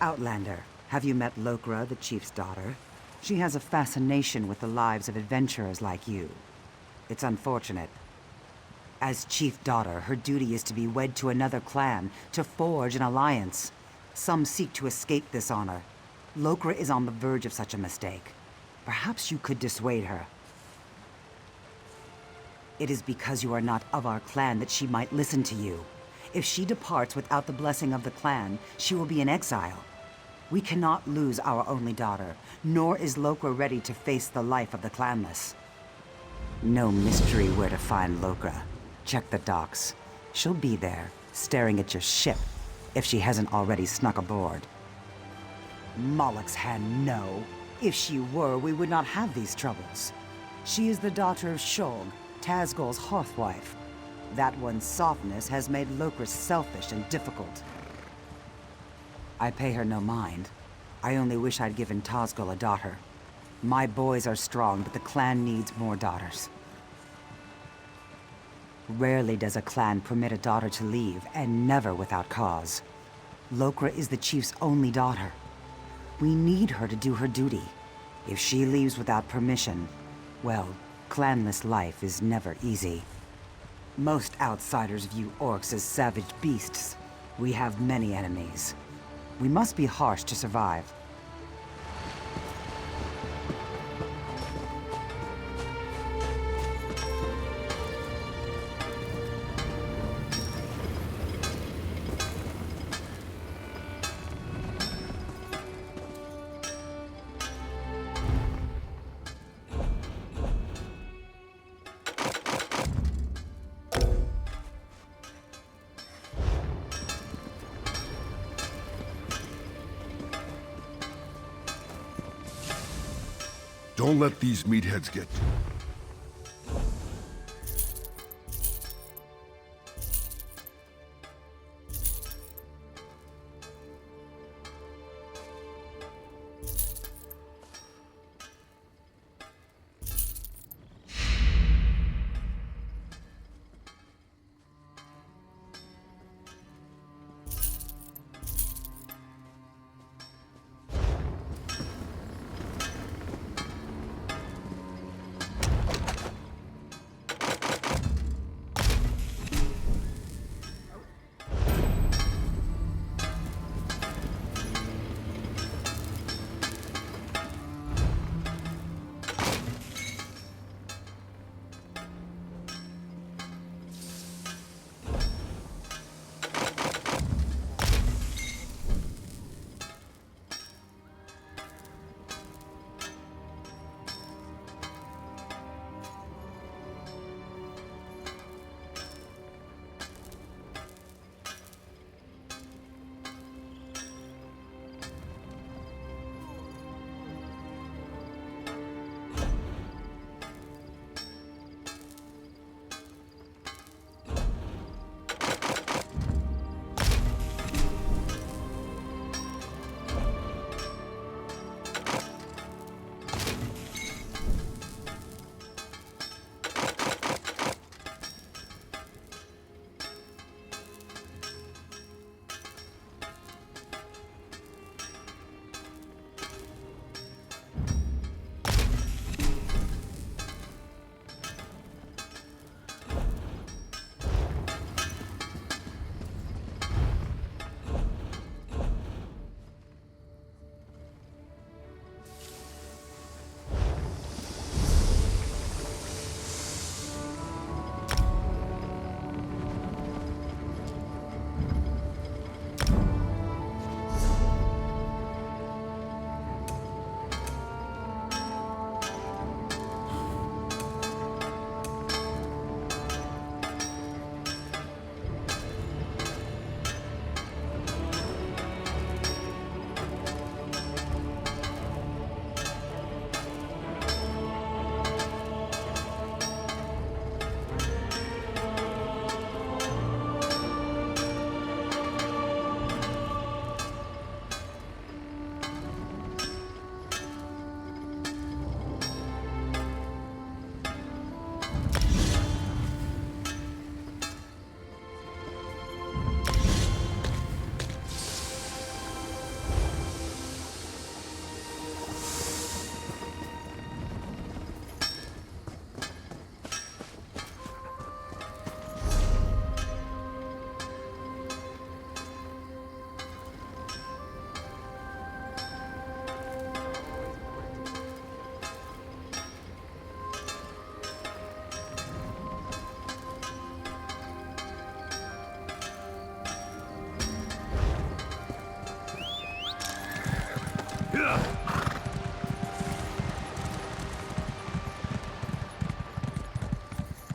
Outlander, have you met Lokra, the chief's daughter? She has a fascination with the lives of adventurers like you. It's unfortunate. As chief daughter, her duty is to be wed to another clan, to forge an alliance. Some seek to escape this honor. Lokra is on the verge of such a mistake. Perhaps you could dissuade her. It is because you are not of our clan that she might listen to you. If she departs without the blessing of the clan, she will be in exile. We cannot lose our only daughter, nor is Lokra ready to face the life of the clanless. No mystery where to find Lokra. Check the docks. She'll be there, staring at your ship, if she hasn't already snuck aboard. Moloch's hand, no. If she were, we would not have these troubles. She is the daughter of Shulg, Tazgol's hearthwife. That one's softness has made Lokra selfish and difficult. I pay her no mind. I only wish I'd given Tazgol a daughter. My boys are strong, but the clan needs more daughters. Rarely does a clan permit a daughter to leave, and never without cause. Lokra is the chief's only daughter. We need her to do her duty. If she leaves without permission, well, clanless life is never easy. Most outsiders view orcs as savage beasts. We have many enemies. We must be harsh to survive. Don't let these meatheads get you.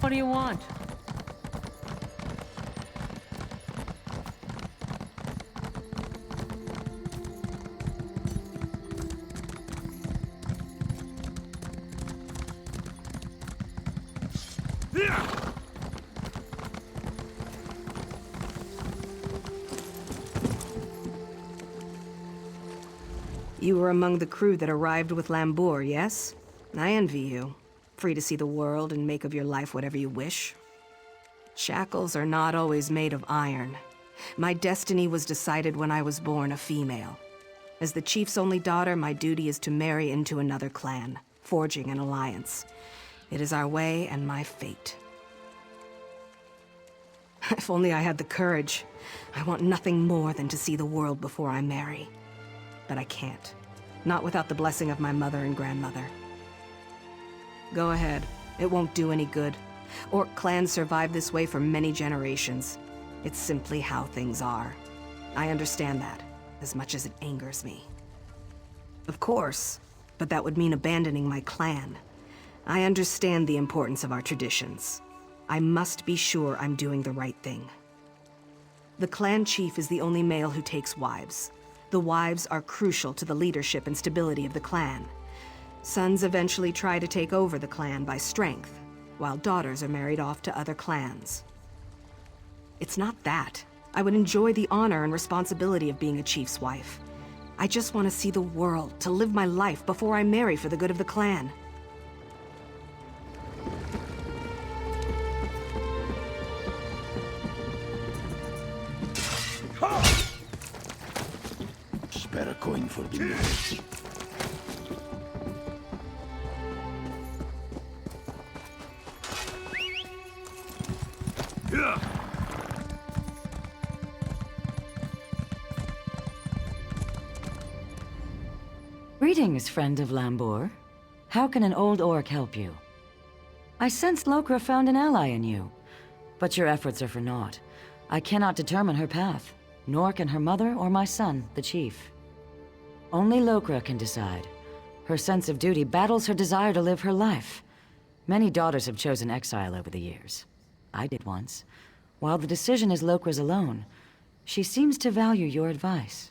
What do you want? You were among the crew that arrived with Lambour, yes? I envy you. Free to see the world and make of your life whatever you wish. Shackles are not always made of iron. My destiny was decided when I was born a female. As the chief's only daughter, my duty is to marry into another clan, forging an alliance. It is our way and my fate. If only I had the courage. I want nothing more than to see the world before I marry. But I can't. Not without the blessing of my mother and grandmother. Go ahead. It won't do any good. Orc clans survive this way for many generations. It's simply how things are. I understand that, as much as it angers me. Of course, but that would mean abandoning my clan. I understand the importance of our traditions. I must be sure I'm doing the right thing. The clan chief is the only male who takes wives. The wives are crucial to the leadership and stability of the clan. Sons eventually try to take over the clan by strength, while daughters are married off to other clans. It's not that. I would enjoy the honor and responsibility of being a chief's wife. I just want to see the world, to live my life before I marry for the good of the clan. Spare a coin for the minutes. Greetings, friend of Lambour. How can an old orc help you? I sense Lokra found an ally in you, but your efforts are for naught. I cannot determine her path, nor can her mother or my son, the chief. Only Lokra can decide. Her sense of duty battles her desire to live her life. Many daughters have chosen exile over the years. I did once. While the decision is Lokra's alone, she seems to value your advice.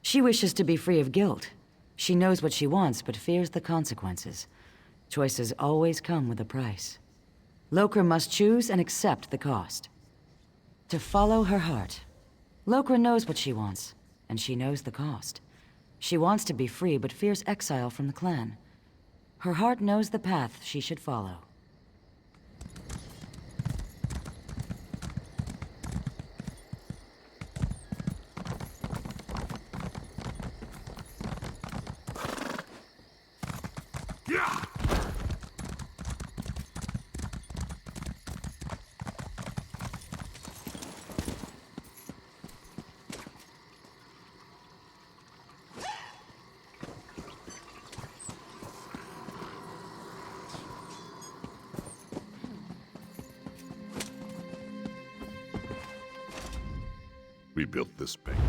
She wishes to be free of guilt. She knows what she wants, but fears the consequences. Choices always come with a price. Lokra must choose and accept the cost. To follow her heart. Lokra knows what she wants, and she knows the cost. She wants to be free, but fears exile from the clan. Her heart knows the path she should follow. We built this bank.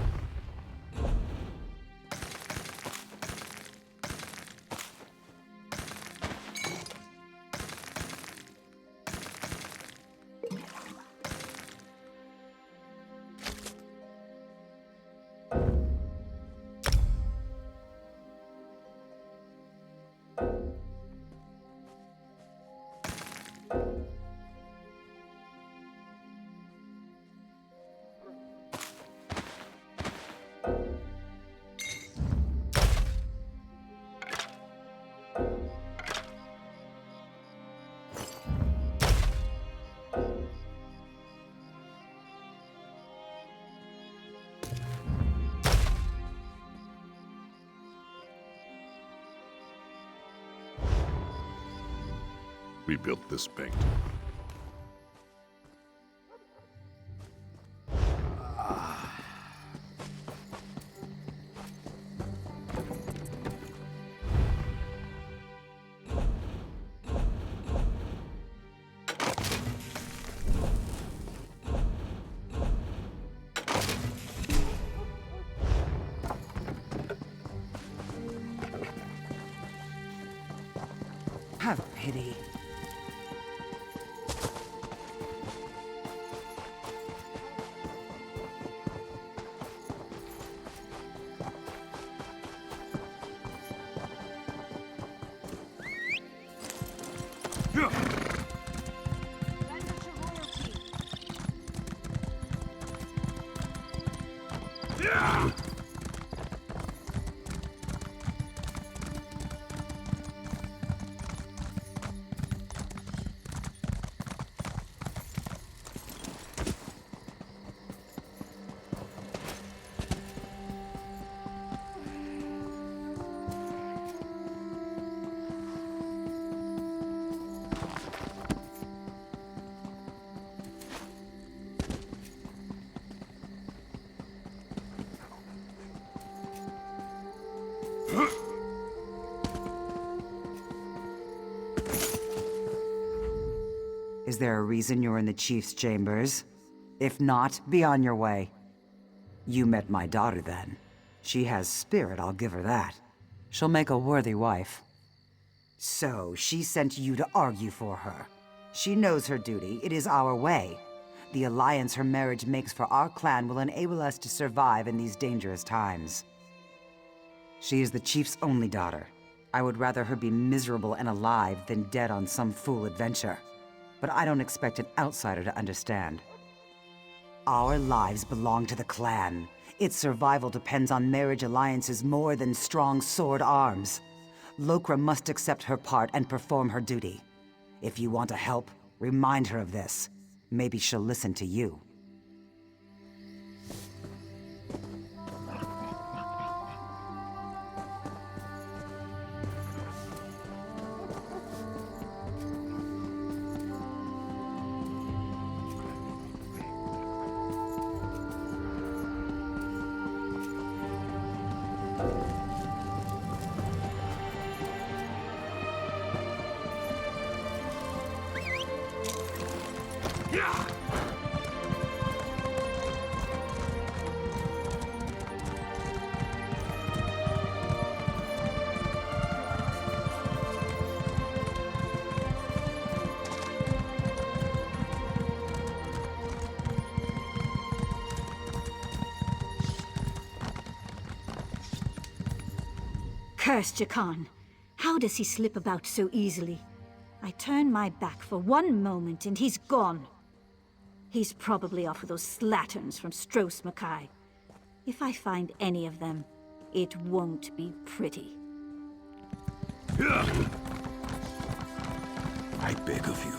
We built this bank. Have pity. Is there a reason you're in the Chief's chambers? If not, be on your way. You met my daughter then. She has spirit, I'll give her that. She'll make a worthy wife. So, she sent you to argue for her. She knows her duty. It is our way. The alliance her marriage makes for our clan will enable us to survive in these dangerous times. She is the Chief's only daughter. I would rather her be miserable and alive than dead on some fool adventure. But I don't expect an outsider to understand. Our lives belong to the clan. Its survival depends on marriage alliances more than strong sword arms. Lokra must accept her part and perform her duty. If you want to help, remind her of this. Maybe she'll listen to you. Cursed Jakan. How does he slip about so easily? I turn my back for one moment and he's gone. He's probably off with those slatterns from Stros Mackay. If I find any of them, it won't be pretty. I beg of you.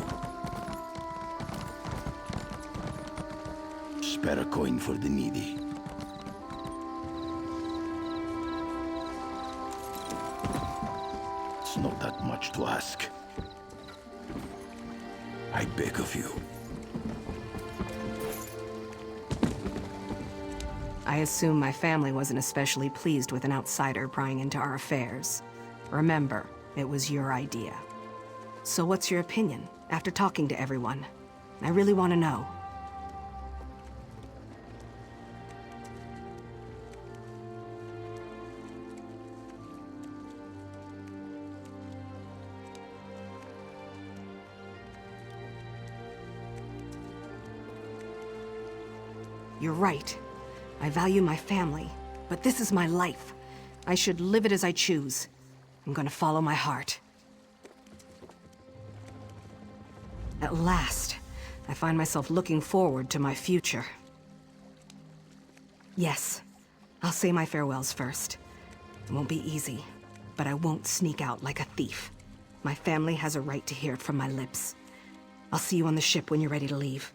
Spare a coin for the needy. It's not that much to ask. I beg of you. I assume my family wasn't especially pleased with an outsider prying into our affairs. Remember, it was your idea. So what's your opinion, after talking to everyone? I really want to know. You're right. I value my family, but this is my life. I should live it as I choose. I'm gonna follow my heart. At last, I find myself looking forward to my future. Yes, I'll say my farewells first. It won't be easy, but I won't sneak out like a thief. My family has a right to hear it from my lips. I'll see you on the ship when you're ready to leave.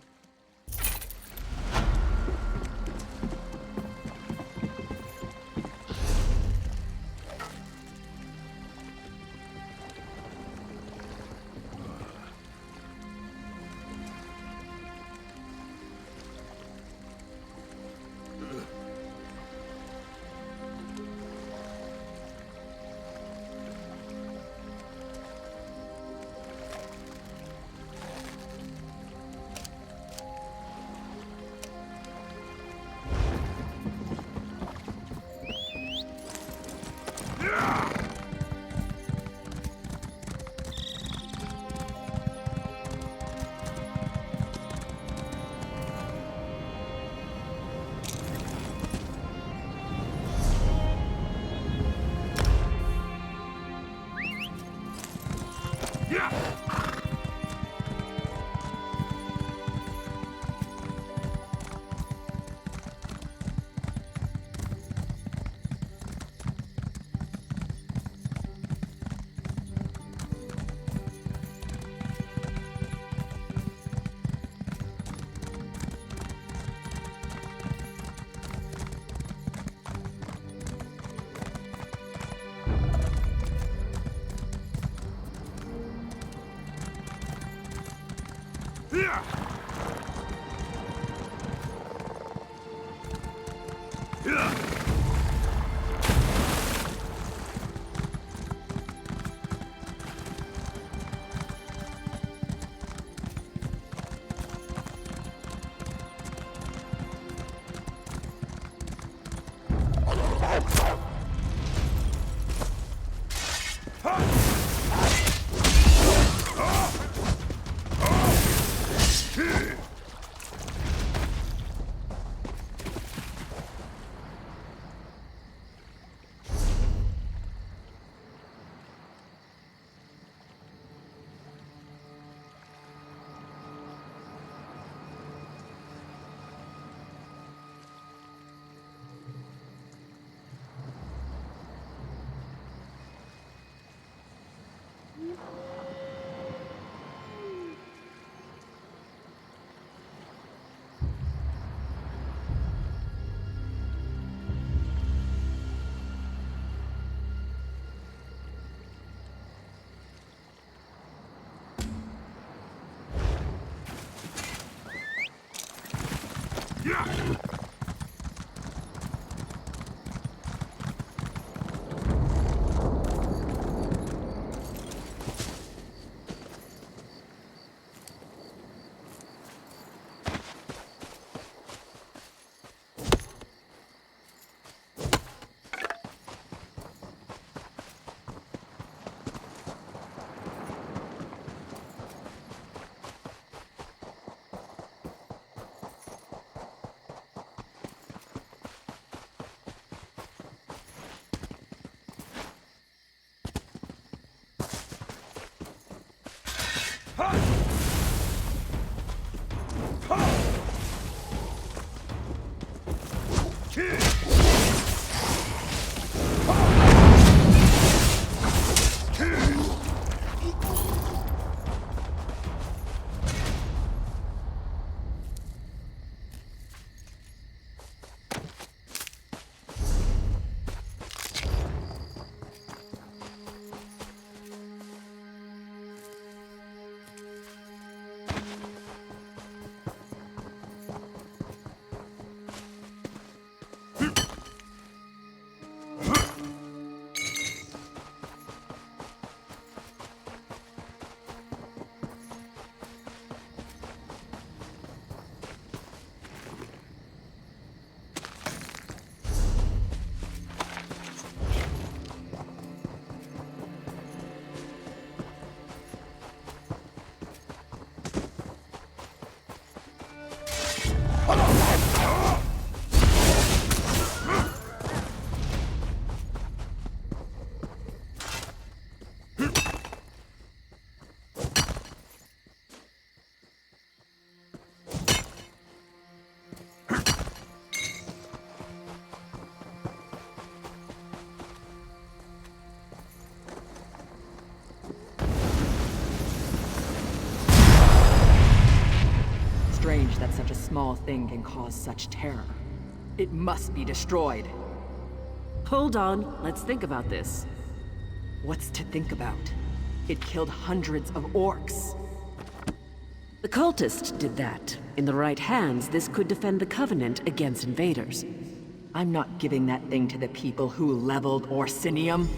Strange that such a small thing can cause such terror. It must be destroyed. Hold on, let's think about this. What's to think about? It killed hundreds of orcs. The cultist did that. In the right hands, this could defend the Covenant against invaders. I'm not giving that thing to the people who leveled Orsinium.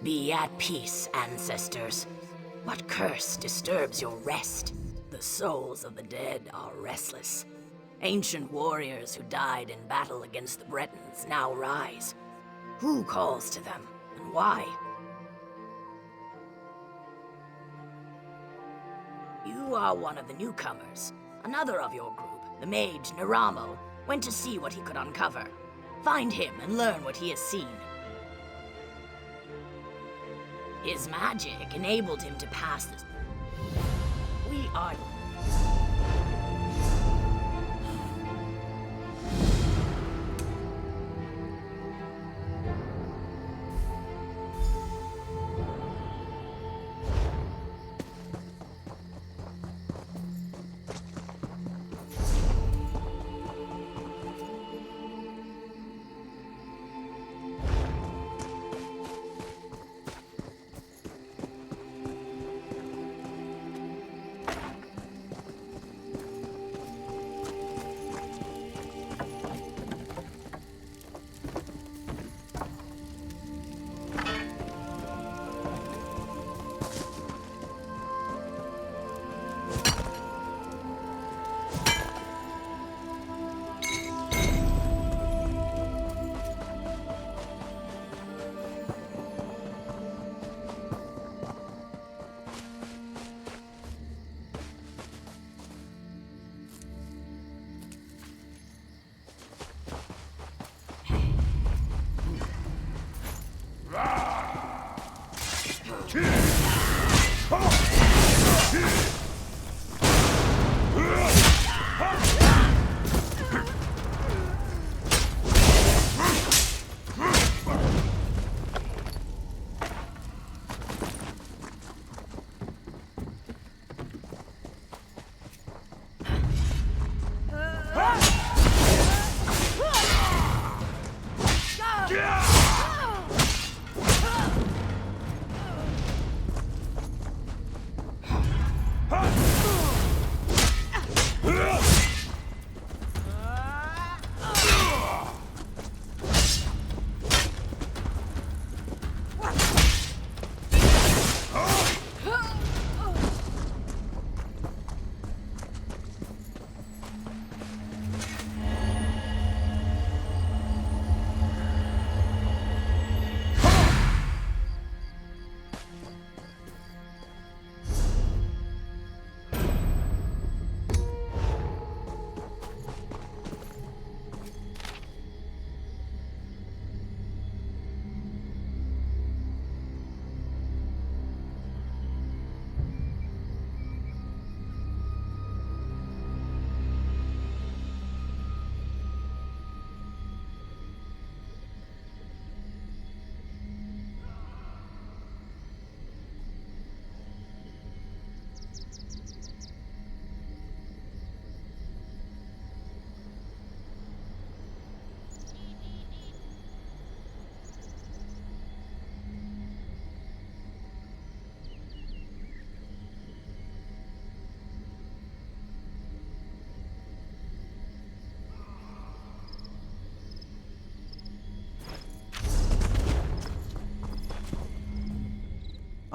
Be at peace, ancestors. What curse disturbs your rest? The souls of the dead are restless. Ancient warriors who died in battle against the Bretons now rise. Who calls to them, and why? You are one of the newcomers. Another of your group, the mage Naramo, went to see what he could uncover. Find him and learn what he has seen. His magic enabled him to pass this. We are...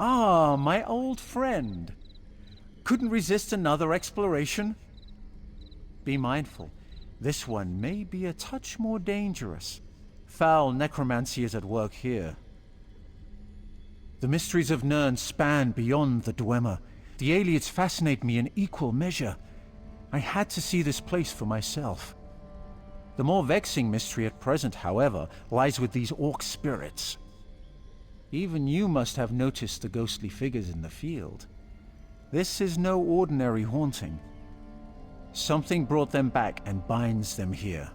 Ah, my old friend. Couldn't resist another exploration? Be mindful, this one may be a touch more dangerous. Foul necromancy is at work here. The mysteries of Nirn span beyond the Dwemer. The aliens fascinate me in equal measure. I had to see this place for myself. The more vexing mystery at present, however, lies with these orc spirits. Even you must have noticed the ghostly figures in the field. This is no ordinary haunting. Something brought them back and binds them here.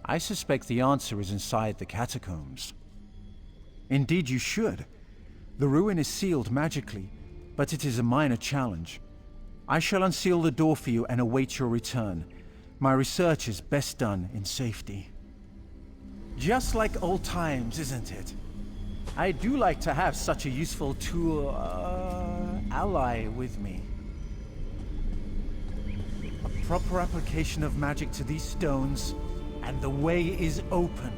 I suspect the answer is inside the catacombs. Indeed you should. The ruin is sealed magically, but it is a minor challenge. I shall unseal the door for you and await your return. My research is best done in safety. Just like old times, isn't it? I do like to have such a useful tool, ally with me. A proper application of magic to these stones, and the way is open.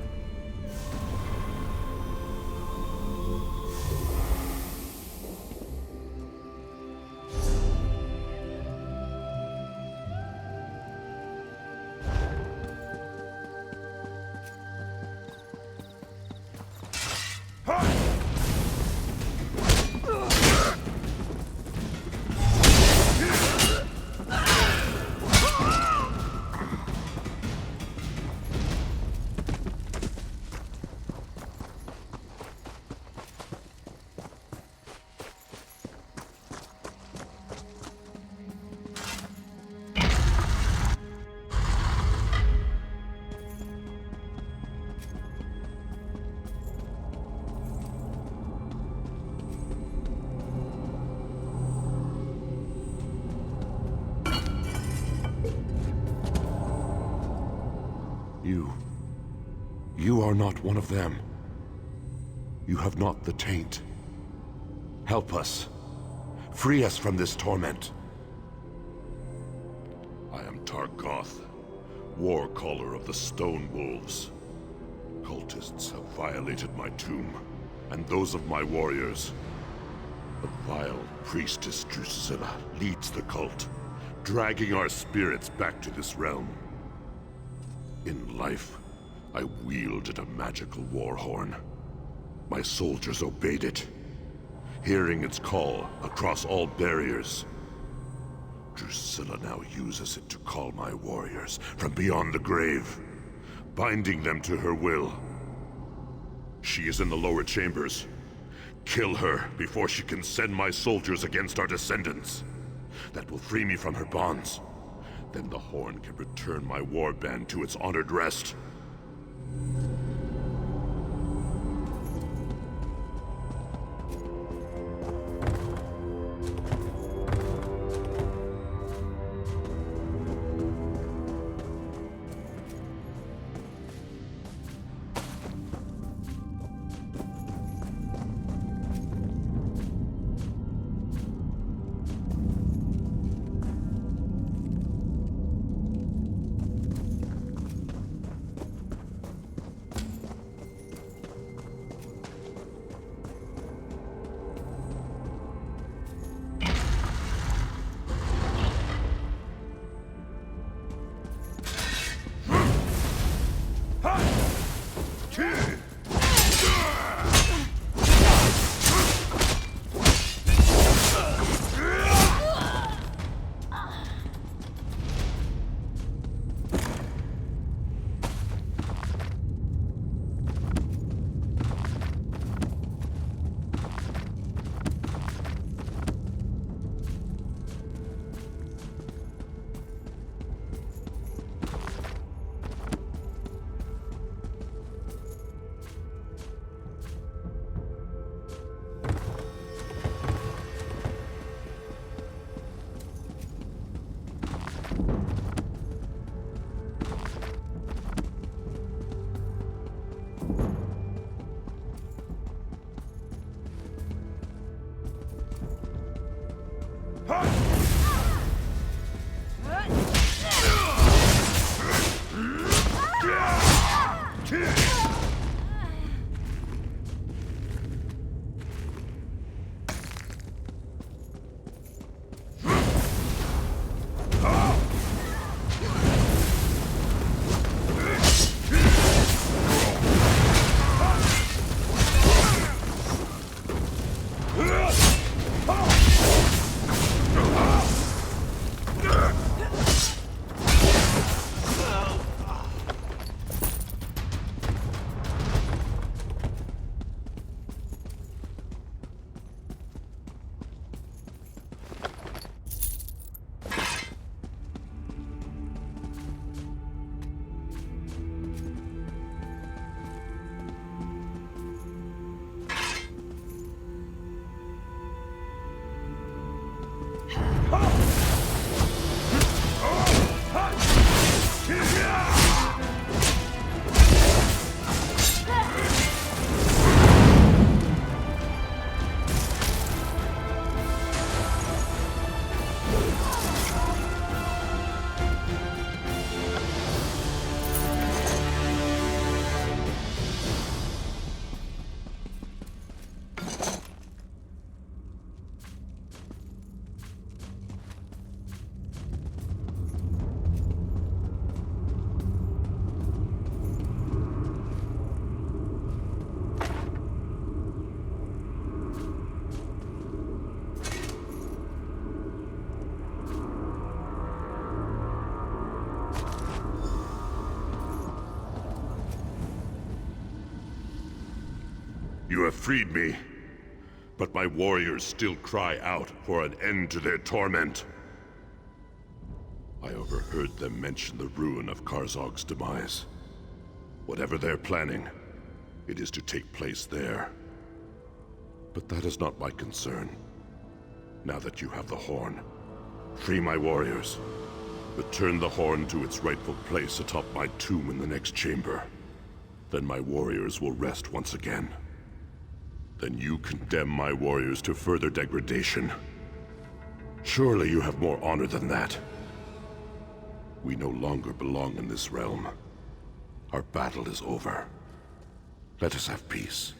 You are not one of them. You have not the taint. Help us. Free us from this torment. I am Targoth, war caller of the Stone Wolves. Cultists have violated my tomb, and those of my warriors. The vile priestess Drusilla leads the cult, dragging our spirits back to this realm. In life, I wielded a magical war horn. My soldiers obeyed it, hearing its call across all barriers. Drusilla now uses it to call my warriors from beyond the grave, binding them to her will. She is in the lower chambers. Kill her before she can send my soldiers against our descendants. That will free me from her bonds. Then the horn can return my warband to its honored rest. You have freed me, but my warriors still cry out for an end to their torment. I overheard them mention the ruin of Karzog's demise. Whatever they're planning, it is to take place there. But that is not my concern. Now that you have the horn, free my warriors. Return the horn to its rightful place atop my tomb in the next chamber. Then my warriors will rest once again. Then you condemn my warriors to further degradation. Surely you have more honor than that. We no longer belong in this realm. Our battle is over. Let us have peace.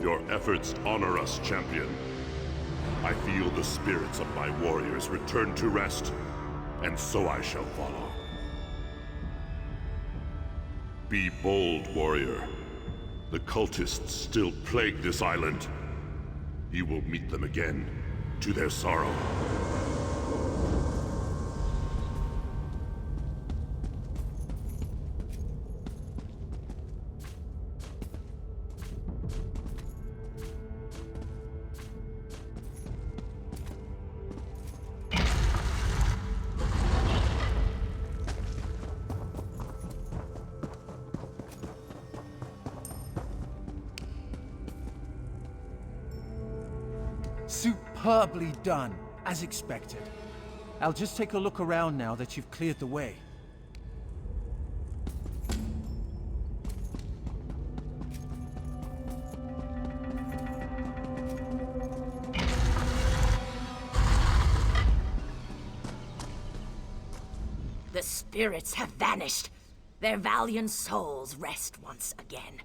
Your efforts honor us, champion. I feel the spirits of my warriors return to rest, and so I shall follow. Be bold, warrior. The cultists still plague this island. You will meet them again, to their sorrow. Superbly done, as expected. I'll just take a look around now that you've cleared the way. The spirits have vanished. Their valiant souls rest once again.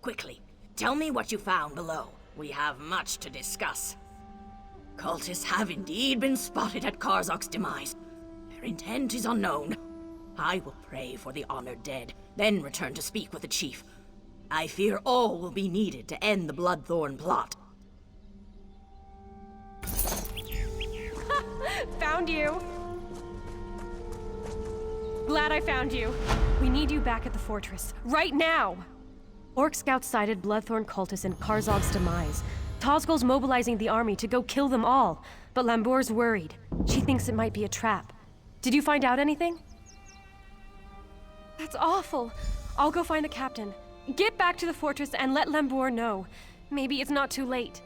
Quickly, tell me what you found below. We have much to discuss. Cultists have indeed been spotted at Karzog's demise. Their intent is unknown. I will pray for the honored dead, then return to speak with the chief. I fear all will be needed to end the Bloodthorn plot. Found you! Glad I found you. We need you back at the fortress, right now! Orc scouts sighted Bloodthorn cultists in Karzog's demise. Tozgol's mobilizing the army to go kill them all, but Lambour's worried. She thinks it might be a trap. Did you find out anything? That's awful. I'll go find the captain. Get back to the fortress and let Lambour know. Maybe it's not too late.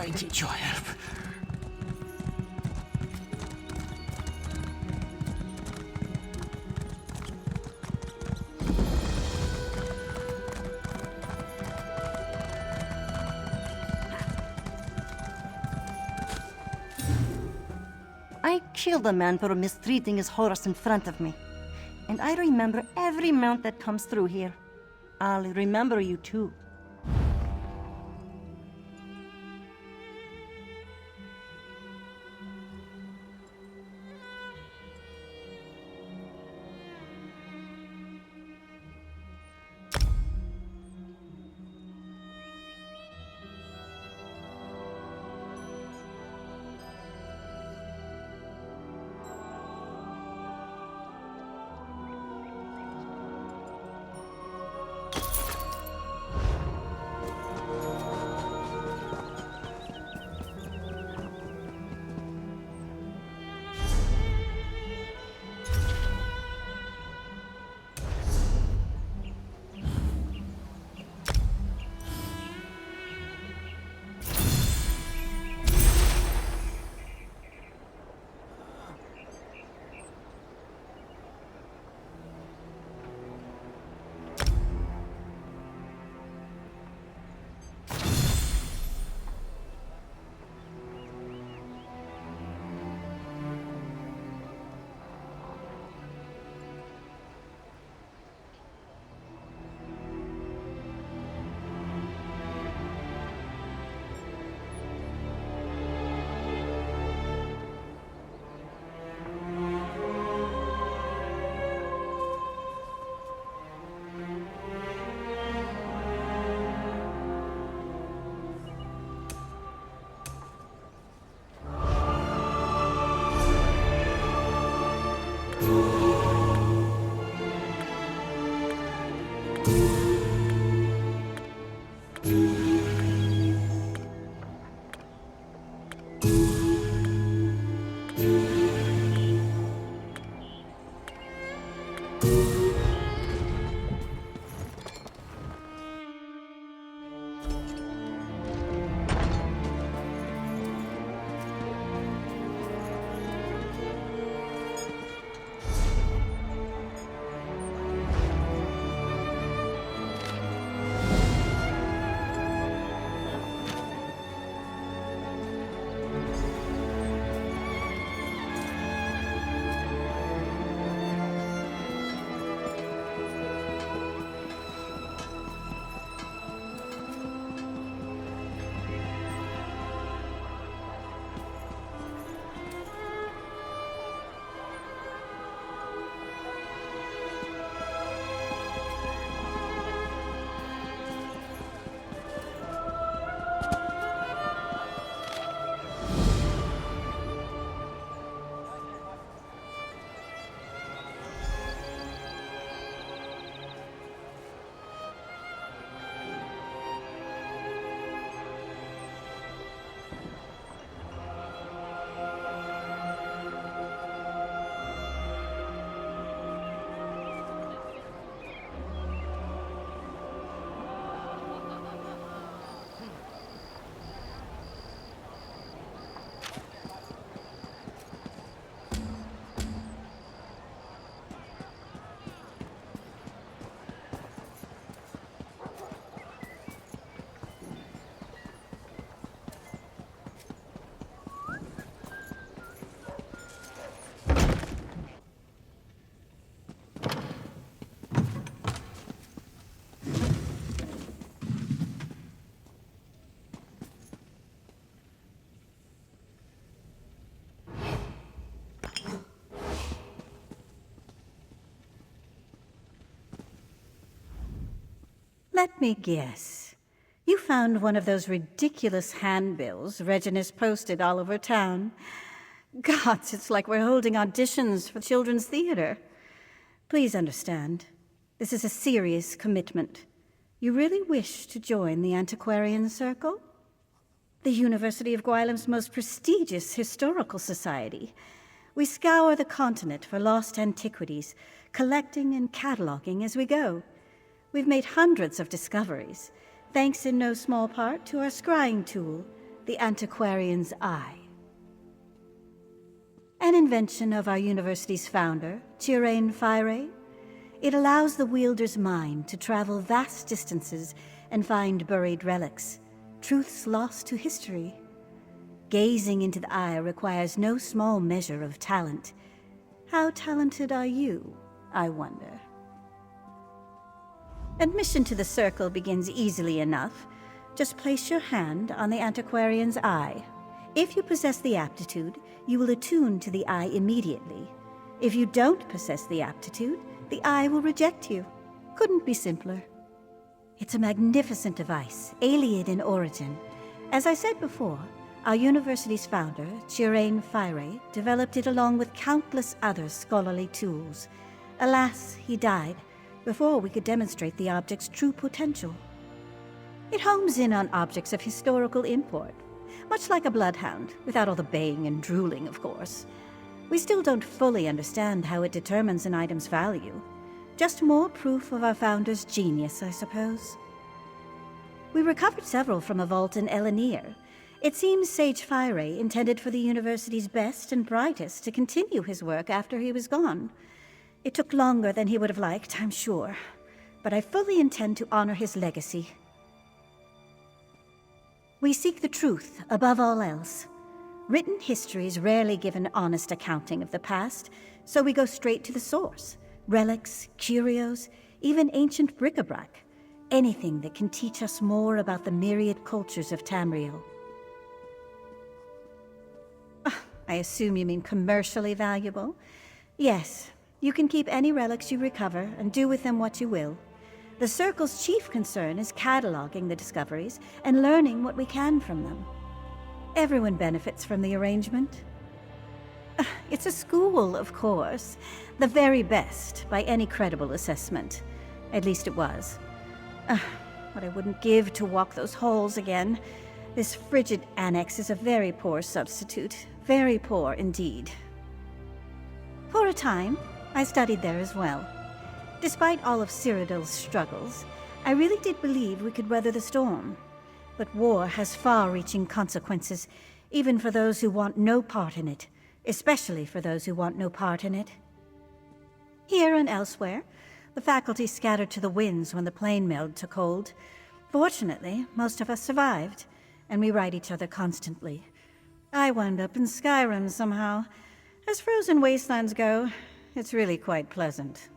I need your help. I killed a man for mistreating his horse in front of me. And I remember every mount that comes through here. I'll remember you too. Let me guess. You found one of those ridiculous handbills Reginus posted all over town. Gods, it's like we're holding auditions for children's theater. Please understand, this is a serious commitment. You really wish to join the Antiquarian Circle? The University of Gwylem's most prestigious historical society. We scour the continent for lost antiquities, collecting and cataloging as we go. We've made hundreds of discoveries, thanks in no small part to our scrying tool, the Antiquarian's Eye. An invention of our university's founder, Chirain Fyre. It allows the wielder's mind to travel vast distances and find buried relics, truths lost to history. Gazing into the eye requires no small measure of talent. How talented are you, I wonder? Admission to the circle begins easily enough. Just place your hand on the Antiquarian's Eye. If you possess the aptitude, you will attune to the eye immediately. If you don't possess the aptitude, the eye will reject you. Couldn't be simpler. It's a magnificent device, alien in origin. As I said before, our university's founder, Chirain Fyre, developed it along with countless other scholarly tools. Alas, he died before we could demonstrate the object's true potential. It homes in on objects of historical import, much like a bloodhound, without all the baying and drooling, of course. We still don't fully understand how it determines an item's value. Just more proof of our founder's genius, I suppose. We recovered several from a vault in Elenir. It seems Sage Fyre intended for the university's best and brightest to continue his work after he was gone. It took longer than he would have liked, I'm sure, but I fully intend to honor his legacy. We seek the truth above all else. Written histories rarely give an honest accounting of the past, so we go straight to the source. Relics, curios, even ancient bric-a-brac. Anything that can teach us more about the myriad cultures of Tamriel. I assume you mean commercially valuable? Yes, you can keep any relics you recover and do with them what you will. The Circle's chief concern is cataloging the discoveries and learning what we can from them. Everyone benefits from the arrangement. It's a school, of course. The very best, by any credible assessment. At least it was. What I wouldn't give to walk those halls again. This frigid annex is a very poor substitute. Very poor indeed. For a time, I studied there as well. Despite all of Cyrodiil's struggles, I really did believe we could weather the storm. But war has far-reaching consequences, even for those who want no part in it, especially for those who want no part in it. Here and elsewhere, the faculty scattered to the winds when the plane meld took hold. Fortunately, most of us survived, and we write each other constantly. I wound up in Skyrim somehow. As frozen wastelands go, it's really quite pleasant.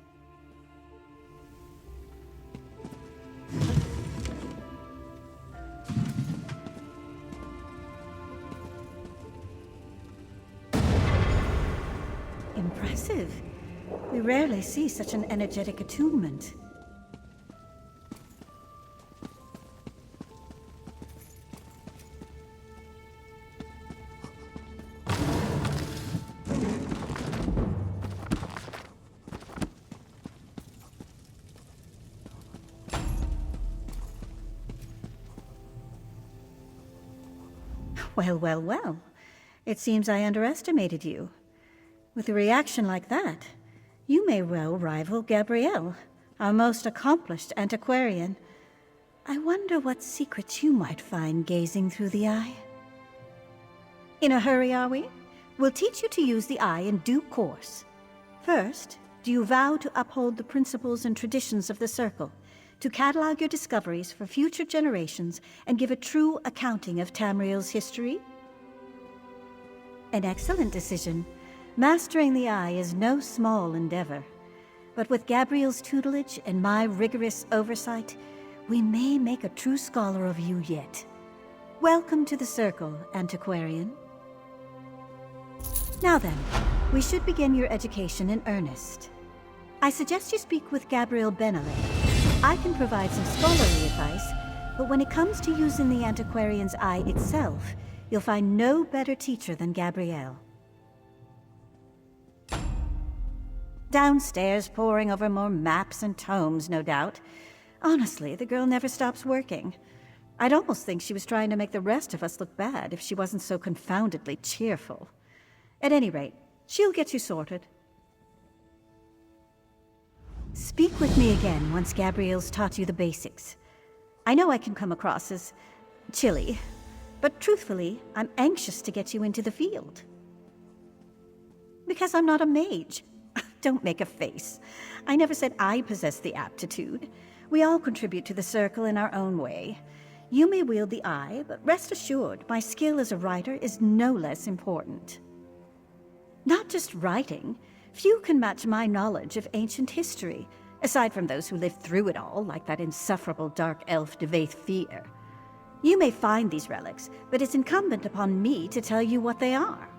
Impressive. We rarely see such an energetic attunement. Well. It seems I underestimated you. With a reaction like that, you may well rival Gabrielle, our most accomplished antiquarian. I wonder what secrets you might find gazing through the eye. In a hurry, are we? We'll teach you to use the eye in due course. First, do you vow to uphold the principles and traditions of the Circle, to catalog your discoveries for future generations and give a true accounting of Tamriel's history? An excellent decision. Mastering the eye is no small endeavor. But with Gabrielle's tutelage and my rigorous oversight, we may make a true scholar of you yet. Welcome to the Circle, Antiquarian. Now then, we should begin your education in earnest. I suggest you speak with Gabrielle Benelek. I can provide some scholarly advice, but when it comes to using the Antiquarian's Eye itself, you'll find no better teacher than Gabrielle. Downstairs, poring over more maps and tomes, no doubt. Honestly, the girl never stops working. I'd almost think she was trying to make the rest of us look bad if she wasn't so confoundedly cheerful. At any rate, She'll get you sorted. Speak with me again once Gabrielle's taught you the basics. I know I can come across as chilly, but truthfully, I'm anxious to get you into the field. Because I'm not a mage. Don't make a face. I never said I possess the aptitude. We all contribute to the circle in our own way. You may wield the eye, but rest assured, my skill as a writer is no less important. Not just writing. Few can match my knowledge of ancient history, aside from those who lived through it all, like that insufferable dark elf Devaith Fear. You may find these relics, but it's incumbent upon me to tell you what they are.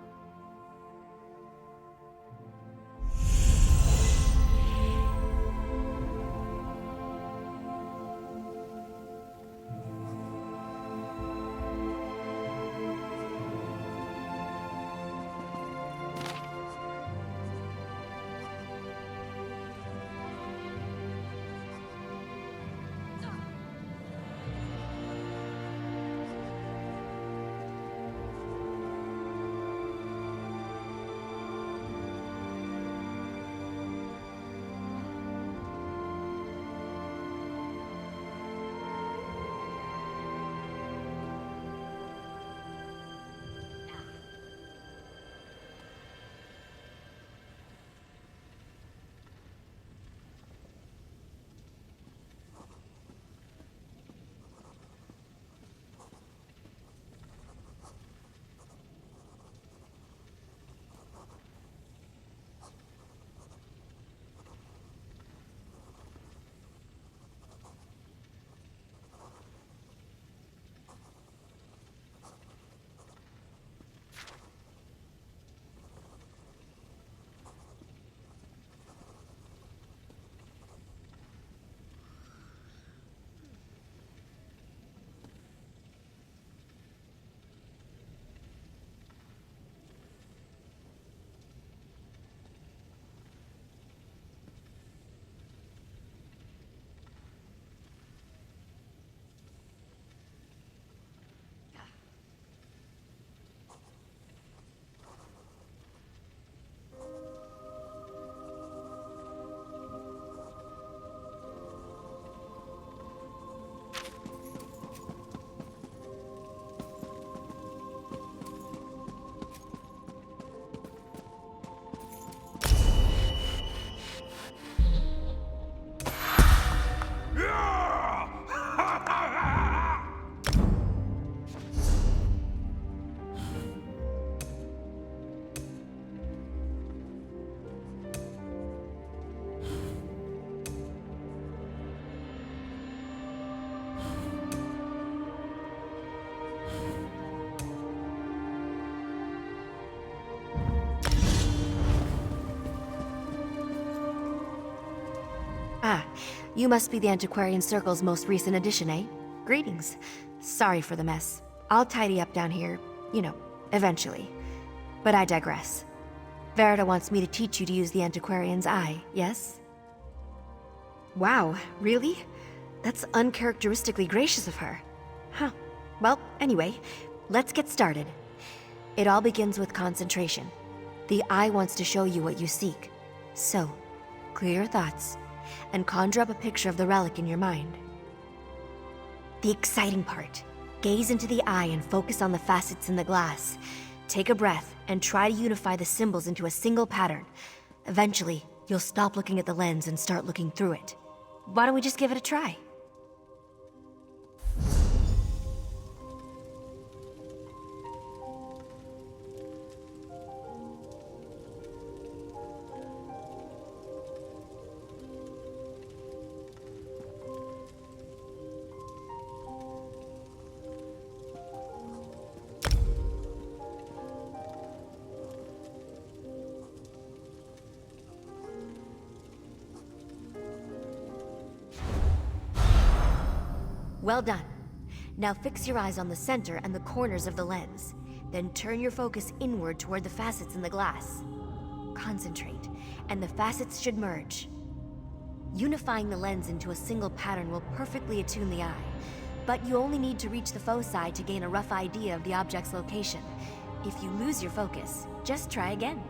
Ah, you must be the Antiquarian Circle's most recent addition, eh? Greetings. Sorry for the mess. I'll tidy up down here, you know, eventually. But I digress. Verita wants me to teach you to use the Antiquarian's eye, yes? Wow, really? That's uncharacteristically gracious of her. Huh. Well, anyway, let's get started. It all begins with concentration. The eye wants to show you what you seek. So, clear your thoughts and conjure up a picture of the relic in your mind. The exciting part. Gaze into the eye and focus on the facets in the glass. Take a breath and try to unify the symbols into a single pattern. Eventually, you'll stop looking at the lens and start looking through it. Why don't we just give it a try? Well done. Now fix your eyes on the center and the corners of the lens. Then turn your focus inward toward the facets in the glass. Concentrate, and the facets should merge. Unifying the lens into a single pattern will perfectly attune the eye, but you only need to reach the foci to gain a rough idea of the object's location. If you lose your focus, just try again.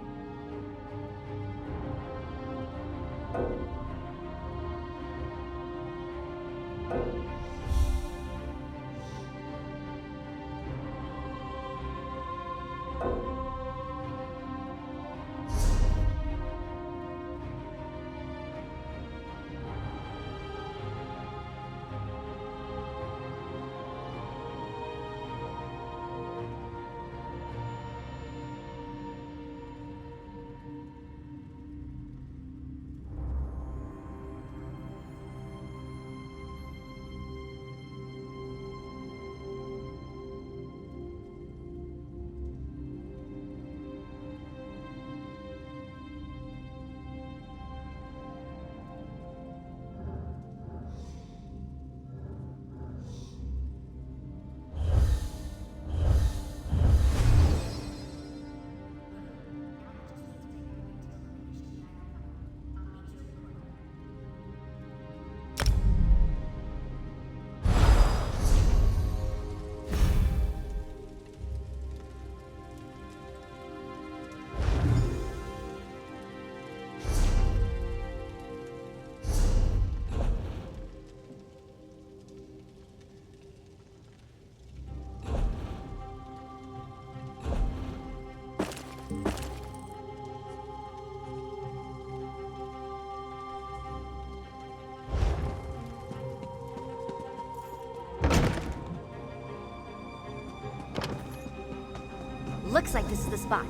Looks like this is the spot.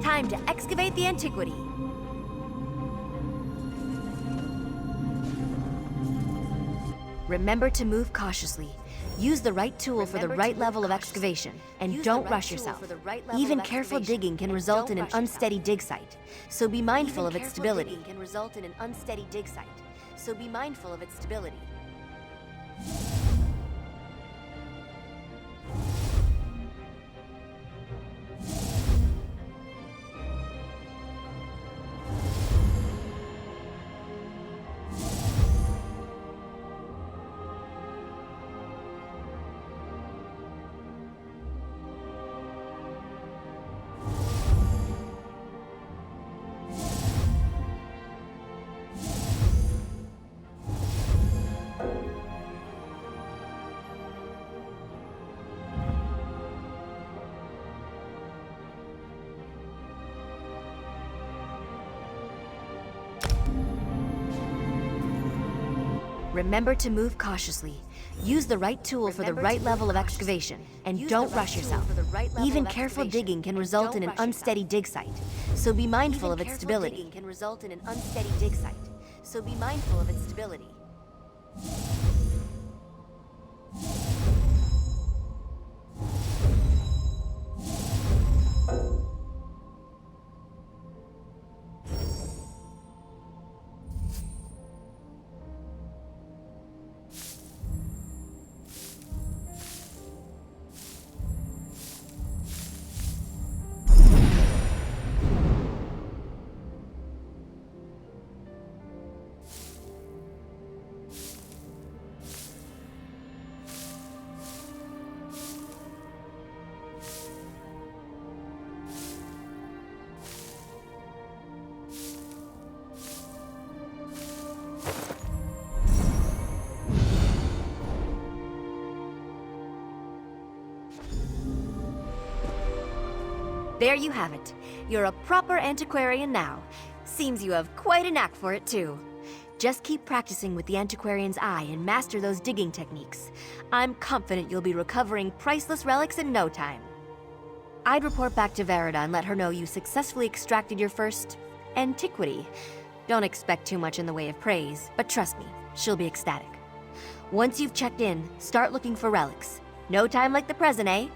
Time to excavate the antiquity. Remember to move cautiously. Use the right tool for the right level of excavation, and don't rush yourself. Even careful digging can result in an unsteady dig site, so be mindful of its stability. Remember to move cautiously. Use the right tool for the right level of excavation, and don't rush yourself. Even careful digging can result in an unsteady dig site, so be mindful of its stability. There you have it. You're a proper antiquarian now. Seems you have quite a knack for it, too. Just keep practicing with the antiquarian's eye and master those digging techniques. I'm confident you'll be recovering priceless relics in no time. I'd report back to Verida and let her know you successfully extracted your first antiquity. Don't expect too much in the way of praise, but trust me, she'll be ecstatic. Once you've checked in, start looking for relics. No time like the present, eh?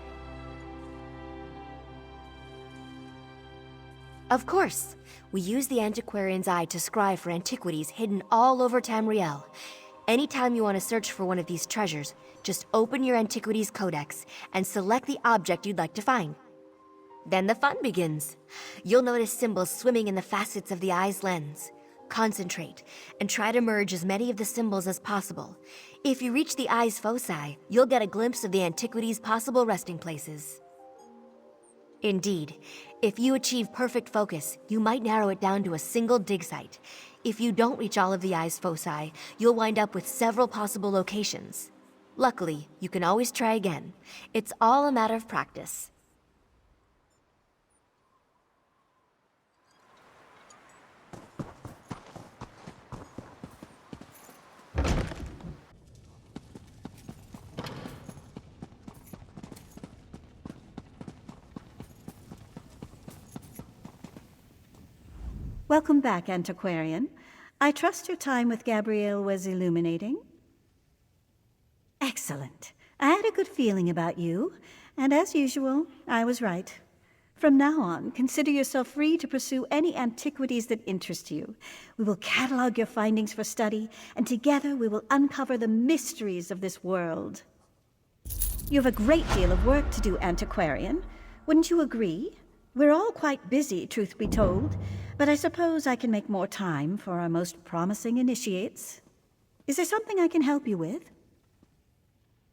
Of course. We use the antiquarian's eye to scry for antiquities hidden all over Tamriel. Anytime you want to search for one of these treasures, just open your antiquities codex and select the object you'd like to find. Then the fun begins. You'll notice symbols swimming in the facets of the eye's lens. Concentrate and try to merge as many of the symbols as possible. If you reach the eye's foci, you'll get a glimpse of the antiquity's possible resting places. Indeed, if you achieve perfect focus, you might narrow it down to a single dig site. If you don't reach all of the eye's foci, you'll wind up with several possible locations. Luckily, you can always try again. It's all a matter of practice. Welcome back, Antiquarian. I trust your time with Gabrielle was illuminating. Excellent. I had a good feeling about you, and as usual, I was right. From now on, consider yourself free to pursue any antiquities that interest you. We will catalog your findings for study, and together we will uncover the mysteries of this world. You have a great deal of work to do, Antiquarian. Wouldn't you agree? We're all quite busy, truth be told, but I suppose I can make more time for our most promising initiates. Is there something I can help you with?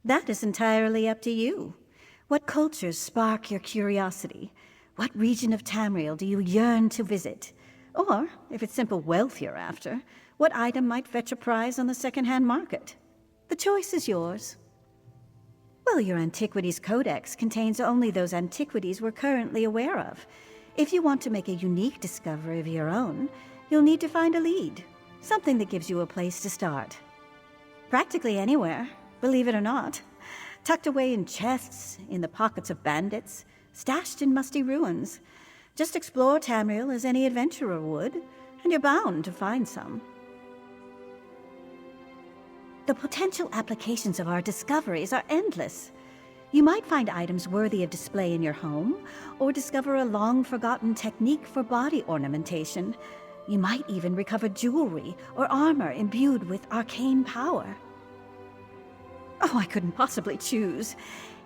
That is entirely up to you. What cultures spark your curiosity? What region of Tamriel do you yearn to visit? Or, if it's simple wealth you're after, what item might fetch a prize on the second-hand market? The choice is yours. Well, your Antiquities Codex contains only those antiquities we're currently aware of. If you want to make a unique discovery of your own, you'll need to find a lead, something that gives you a place to start. Practically anywhere, believe it or not. Tucked away in chests, in the pockets of bandits, stashed in musty ruins. Just explore Tamriel as any adventurer would, and you're bound to find some. The potential applications of our discoveries are endless. You might find items worthy of display in your home, or discover a long-forgotten technique for body ornamentation. You might even recover jewelry or armor imbued with arcane power. Oh, I couldn't possibly choose.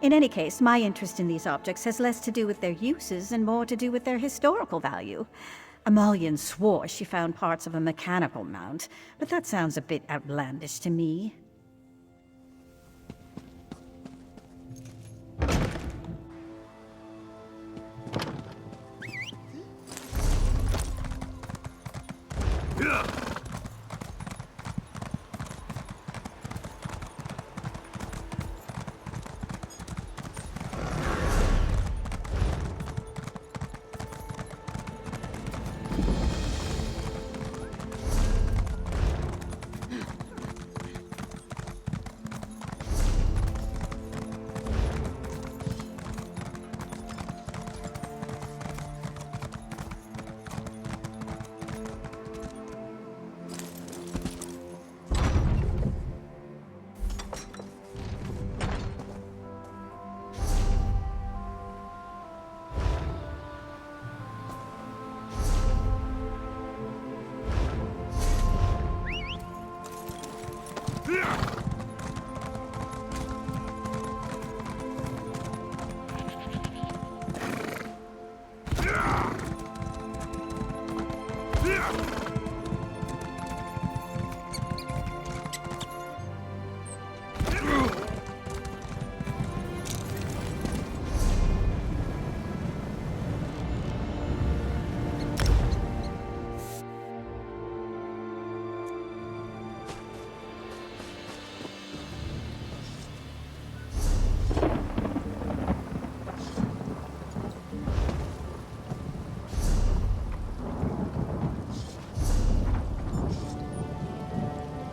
In any case, my interest in these objects has less to do with their uses and more to do with their historical value. Amalian swore she found parts of a mechanical mount, but that sounds a bit outlandish to me.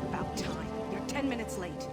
About time. You're 10 minutes late.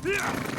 Yeah!